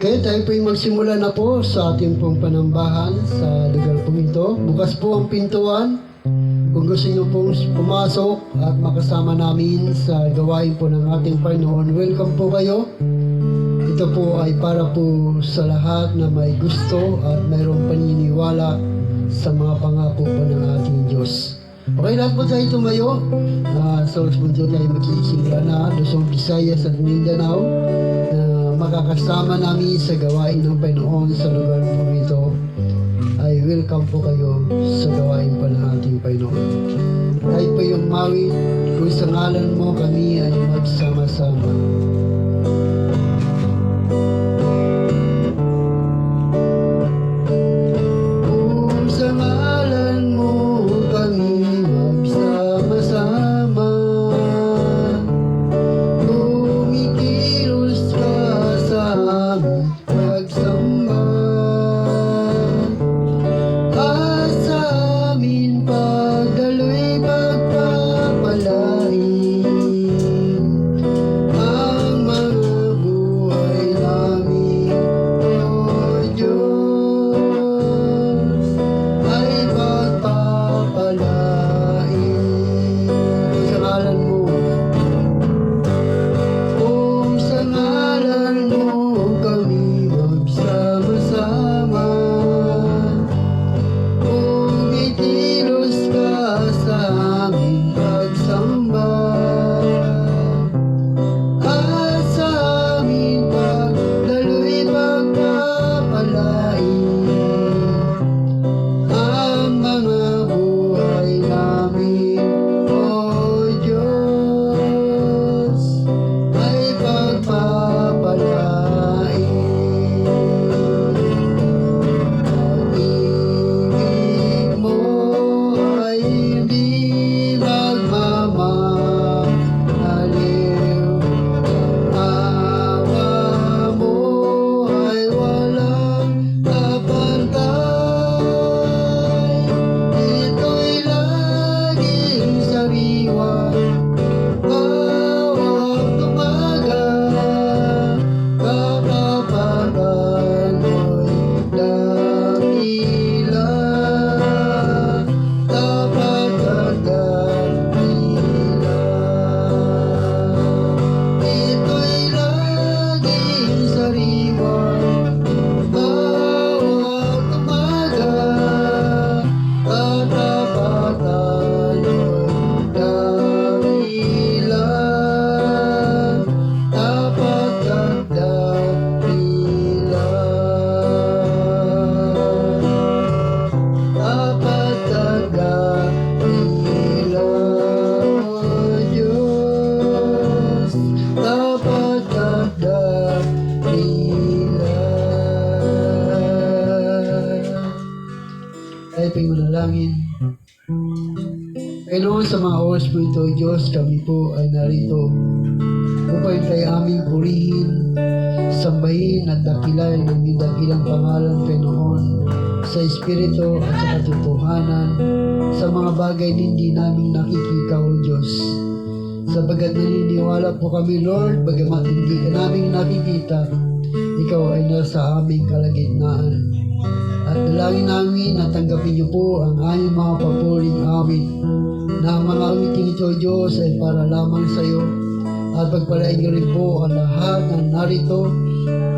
Okay, tayo po'y magsimula na po sa ating pong panambahan sa lugar pong ito. Bukas po ang pintuan. Kung gusto niyo pong pumasok at makasama namin sa gawain po ng ating Panginoon, welcome po kayo. Ito po ay para po sa lahat na may gusto at mayroong paniniwala sa mga pangako po ng ating Diyos. Okay, lahat po tayo tumayo. Sa Osmundo tayo magsisimula na Luzon, Visayas at Mindanao na makakasama namin sa gawain ng Panginoon sa lugar po ito. Ay welcome po kayo sa gawain po ng ating Panginoon. Kahit po yung mawit, kung sa ngalan mo kami ay magsama-sama. Panginoon, sa mga oras po ito, Diyos, kami po ay narito upang kayo aming purihin, sambahin at dakilain ang dakilang pangalan, Panginoon, sa Espiritu at sa katotohanan, sa mga bagay na hindi namin nakikita, O Diyos. Sapagat naniniwala po kami, Lord, bagamat hindi ka namin nakikita, Ikaw ay nasa aming kalagitnaan. At dalangin namin na tanggapin niyo po ang aming mga papuring awit, na ang mga awiting ito, Diyos, ay para lamang sa iyo. At pagpalain niyo rin po ang lahat na narito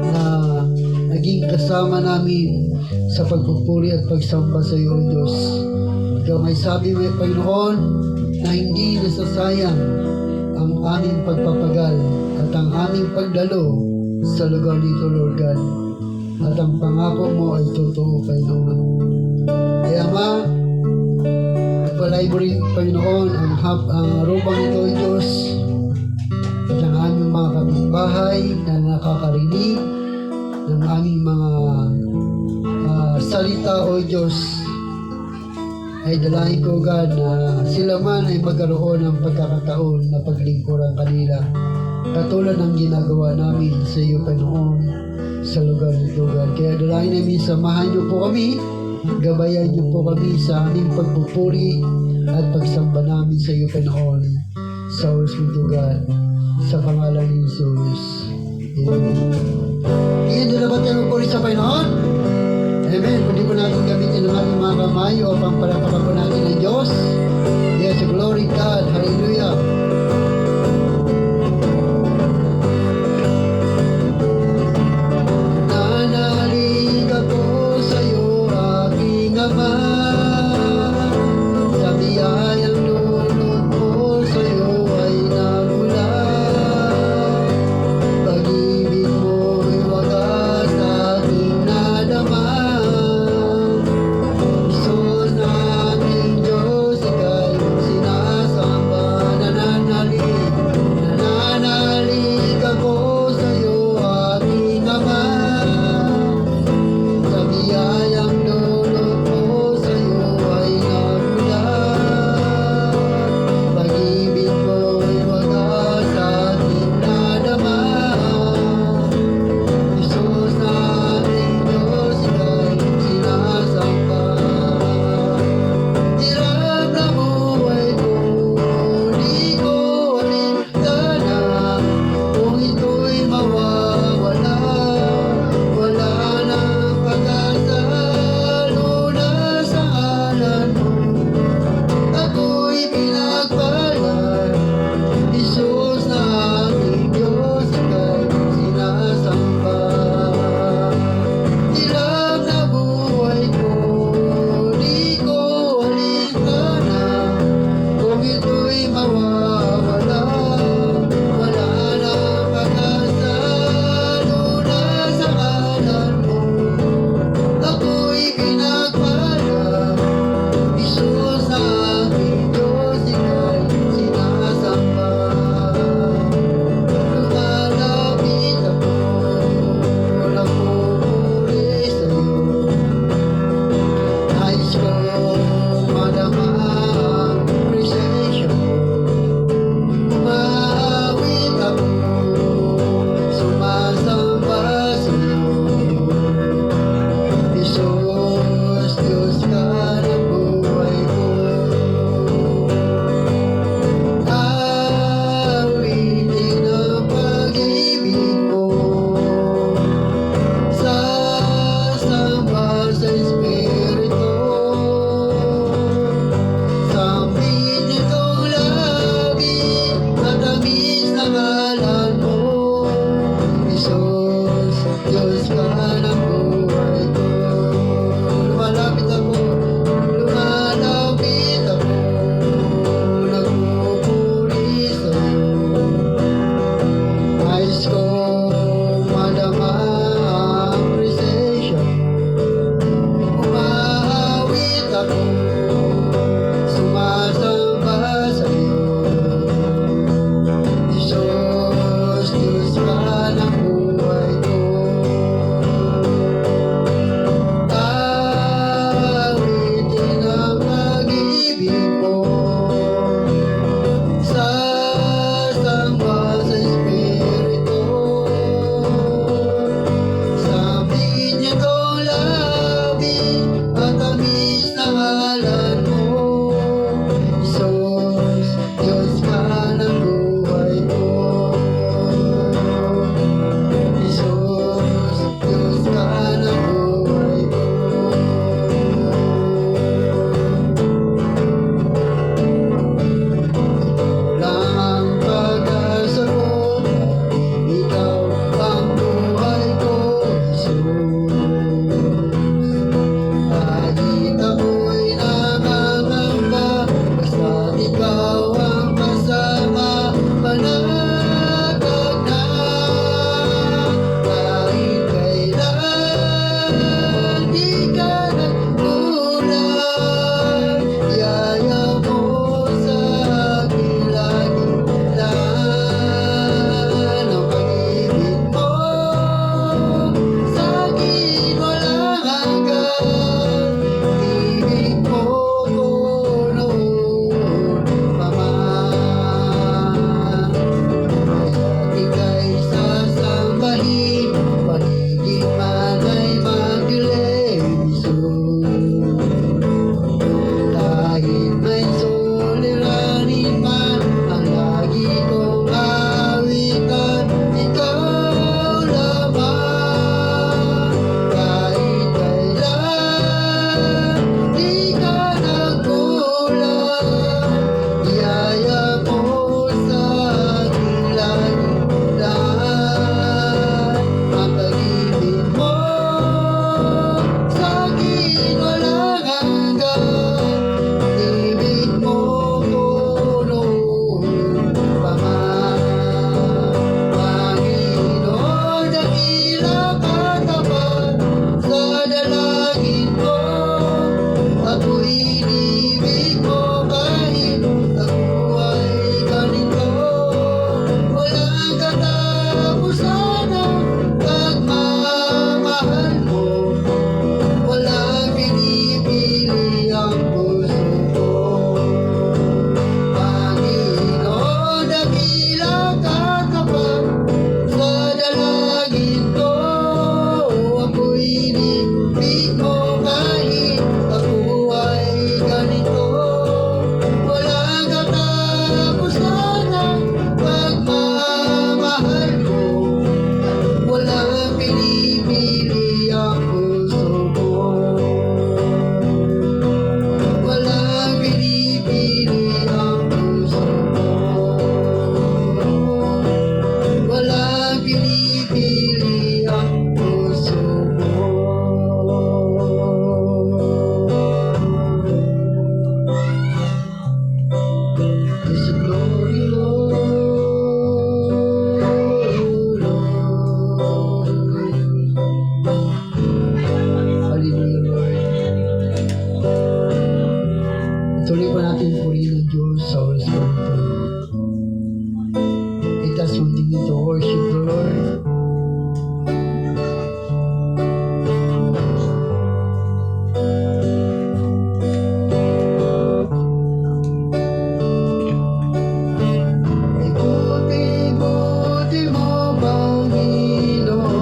na naging kasama namin sa pagpupuri at pagsamba sa iyo, Diyos. Ikaw may sabi, may Panginoon, na hindi nasasayang ang aming pagpapagal at ang aming pagdalo sa lugar nito, Lord God. At ang pangako mo ay totoo, Panginoon. Kaya pagpalay mo rin, Panginoon, ang rubang ito, Diyos, at ang aming mga kapitbahay na nakakarinig ng aming mga salita, O Diyos. Ay dalangin ko, God, na sila man ay magkaroon ng pagkakataon na paglingkuran kanila, katulad ng ginagawa namin sa iyo, Panginoon, sa lugar nito, God. Kaya dalangin namin, samahan niyo po kami, gabayan niyo po kami sa aming pagpupuri at pagsamba namin sa iyo, Panginoon, sa oras nito, God, sa pangalan ni Jesus. Amen. Kaya dalawa ang palakpakan po natin ng Diyos. Yes, glory God. Hallelujah. Nanalig ako sa iyo, aking Ama. Sa biyayang lulod mo sa iyo ay nagmula. Pag-ibig mo'y wagas aking nadama. Gusto na pinipili ang puso mo. Yes, glory, Lord. Hallelujah, Lord. Tuloy pa natin purihin ang Diyos sa oras na ito. Let us continue to worship the Lord. Ay buti-buti mo, Panginoon,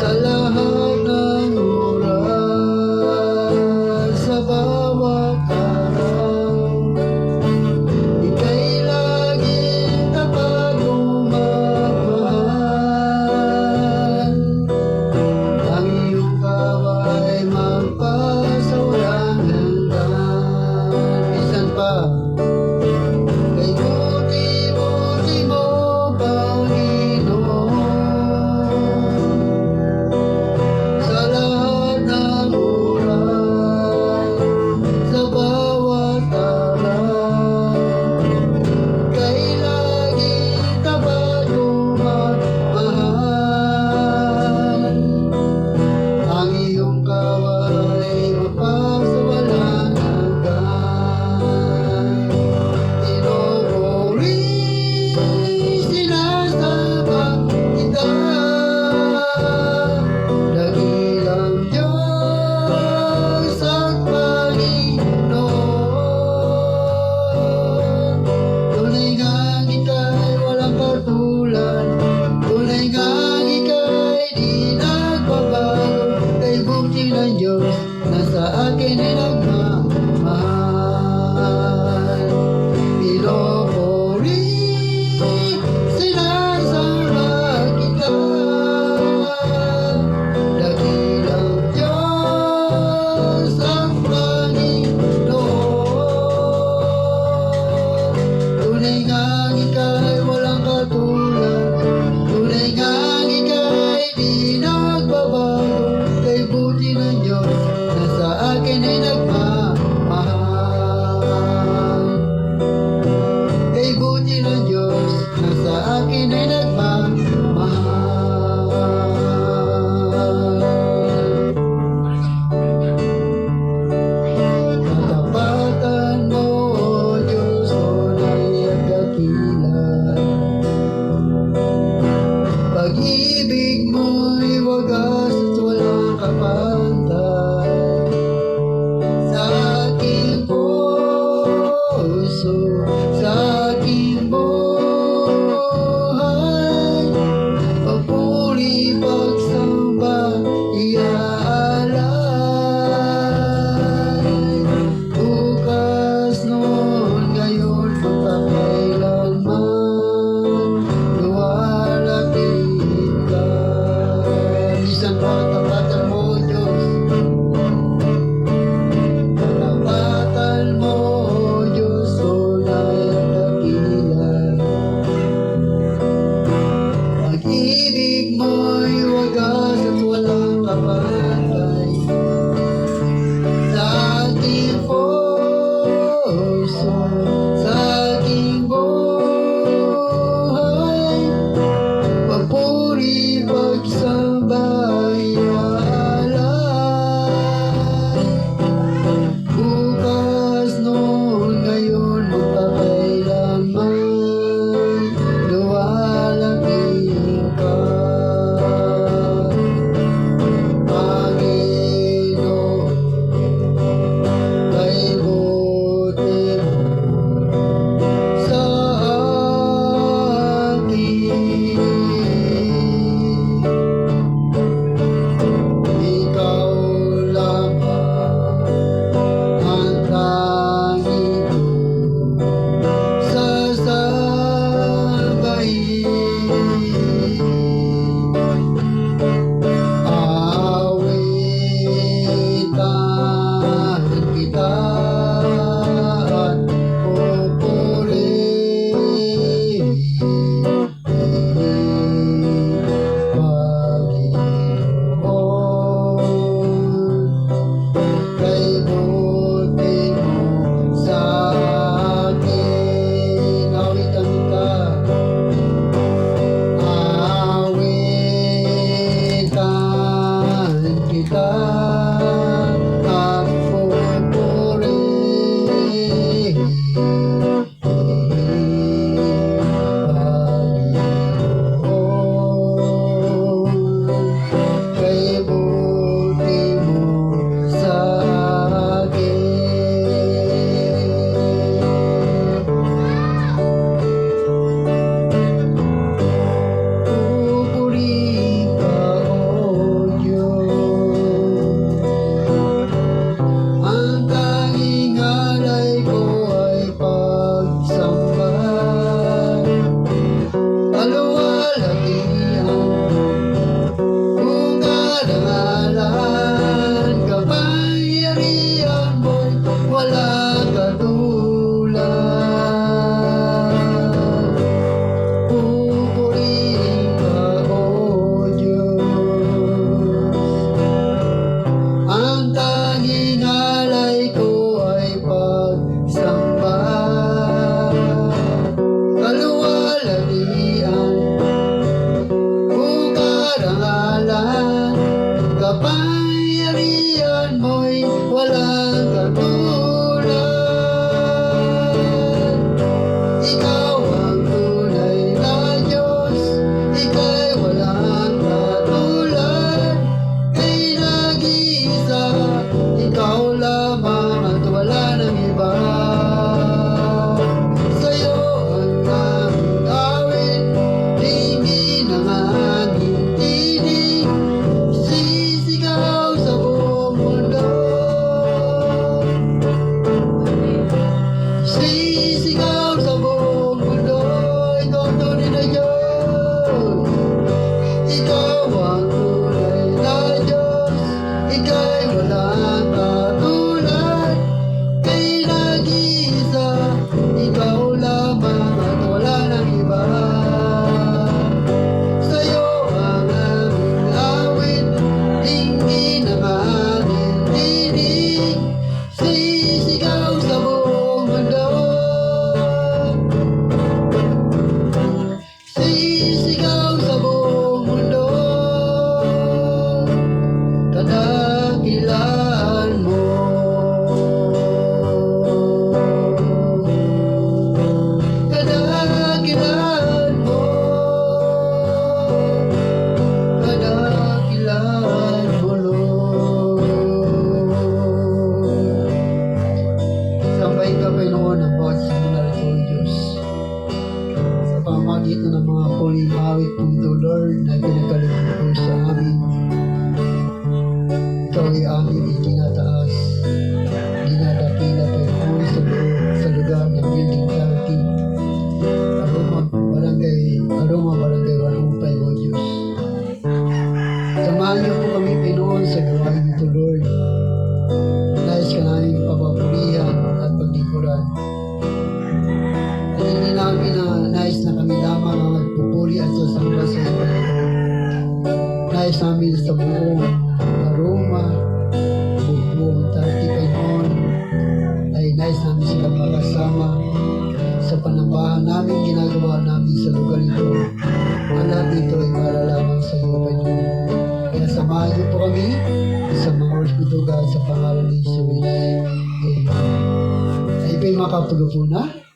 sa lahat ng oras, sa bawat araw. Ika'y laging tapat magmahal. Ang iyong kaway magpasawalang hanggan. Minsan pa, kay buti-buti mo, Panginoon, sa lahat ng oras, sa bawat araw. Kay laging tapat magmahal. Ang iyong kaway magpasawalang hanggan. Pinupuri, sinasamba kita, dakilang Diyos at Panginoon. Tunay ngang ika'y walang katulad, tunay ngang ika'y di nagbabago. Kay buti ng Diyos na sa akin ay nagmamahal. Pinupuri, sinasamba kita, dakilang Diyos ang Panginoon. Tunay ngang ika'y walang katulad, tunay ngang ika'y di nagbabago. Kay buti ng Diyos na sa akin ay nagmamahal. Kay buti ng Diyos na sa akin ay nagmamahal. Katapatan mo, O Diyos, tunay at dakila. Pag-ibig mo'y wagas at walang kapantay. Sa aking puso, sa aking buhay, papuri, pagsamba, iaalay. Bukas, noon, ngayon, magpakailanman, luwalhati pamamagitan ng mga puling awit po ito, Lord, na pinagkaloob po sa amin. Ikaw ay aming itinataas, dinadakila Panginoon sa lugar ng Building 30, Aroma Barangay 105, O Diyos. Samahan niyo po kami, Panginoon, sa gawain ito, Lord. Nais ka namin papapurihan at paglingkuran. At hindi namin na nais na kami lamang ang magpupuri at sasamba sa iyo. Nais namin sa buong Aroma, buong 30, Panginoon, ay nais namin silang makasama sa panambahan namin, ginagawa namin sa lugar ito. Ang lahat ito ay para lamang sa iyo, Panginoon. Kaya samahan niyo po kami sa mga oras ito sa pangalan ni Jesus. Amen. Ay pa yung makapagupuna.